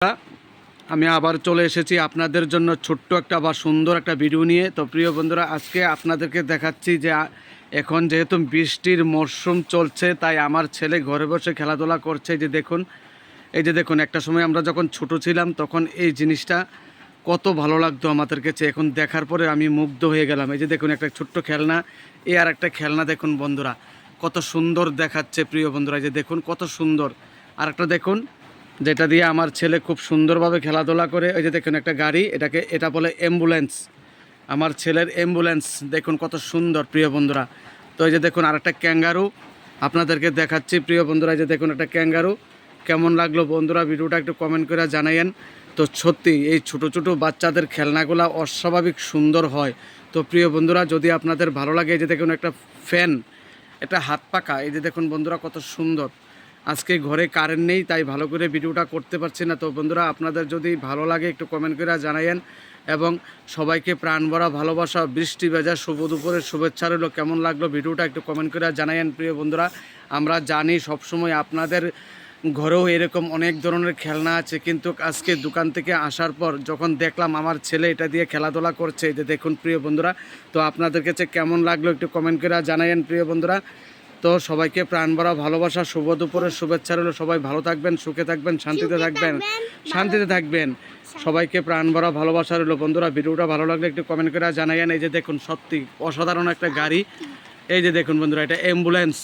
আমি আবার চলে এসেছি আপনাদের জন্য ছোট্ট একটা বা সুন্দর একটা ভিডিও নিয়ে। তো প্রিয় বন্ধুরা, আজকে আপনাদেরকে দেখাচ্ছি যে এখন যেহেতু বৃষ্টির মরশুম চলছে, তাই আমার ছেলে ঘরে বসে খেলাধুলা করছে। এই যে দেখুন, একটা সময় আমরা যখন ছোট ছিলাম তখন এই জিনিসটা কত ভালো লাগতো আমাদের কাছে। এখন দেখার পরে আমি মুগ্ধ হয়ে গেলাম। এই যে দেখুন, একটা ছোট্ট খেলনা, আর একটা খেলনা দেখুন বন্ধুরা, কত সুন্দর দেখাচ্ছে প্রিয় বন্ধুরা। এই যে দেখুন কত সুন্দর। আর একটা দেখুন, যেটা দিয়ে আমার ছেলে খুব সুন্দরভাবে খেলাধুলা করে। ওই যে দেখুন একটা গাড়ি, এটা বলে অ্যাম্বুলেন্স। আমার ছেলের অ্যাম্বুলেন্স দেখুন কত সুন্দর প্রিয় বন্ধুরা। তো এই যে দেখুন আরেকটা ক্যাঙ্গারু আপনাদেরকে দেখাচ্ছি প্রিয় বন্ধুরা। এই যে দেখুন একটা ক্যাঙ্গারু। কেমন লাগলো বন্ধুরা ভিডিওটা একটু কমেন্ট করে জানাইয়েন। তো সত্যি এই ছোটো ছোটো বাচ্চাদের খেলনাগুলো অস্বাভাবিক সুন্দর হয়। তো প্রিয় বন্ধুরা, যদি আপনাদের ভালো লাগে, এই যে দেখুন একটা ফ্যান, এটা হাত পাকা। এই যে দেখুন বন্ধুরা কত সুন্দর। আজকে ঘরে কারেন্ট নেই, তাই ভালো করে ভিডিওটা করতে পারছি না। তো বন্ধুরা, আপনাদের যদি ভালো লাগে একটু কমেন্ট করে জানাইয়েন, এবং সবাইকে প্রাণ ভরা ভালোবাসা, বৃষ্টি ভেজা শুভ দুপুরের শুভেচ্ছা রইল। কেমন লাগলো ভিডিওটা একটু কমেন্ট করে জানাইয়েন প্রিয় বন্ধুরা। আমরা জানি সবসময় আপনাদের ঘরেও এরকম অনেক ধরনের খেলনা আছে, কিন্তু আজকে দোকান থেকে আসার পর যখন দেখলাম আমার ছেলে এটা দিয়ে খেলাধুলা করছে, এই যে দেখুন প্রিয় বন্ধুরা। তো আপনাদের কাছে কেমন লাগলো একটু কমেন্ট করে জানাইয়েন প্রিয় বন্ধুরা। তো সবাইকে প্রাণ ভরা ভালোবাসা, শুভ দুপুরের শুভেচ্ছা রইল। সবাই ভালো থাকবেন, সুখে থাকবেন, শান্তিতে থাকবেন। সবাইকে প্রাণ ভরা ভালোবাসা রইল বন্ধুরা। ভিডিওটা ভালো লাগলে একটু কমেন্ট করে জানাইয়েন। এই যে দেখুন সত্যি অসাধারণ একটা গাড়ি। এই যে দেখুন বন্ধুরা, এটা অ্যাম্বুলেন্স।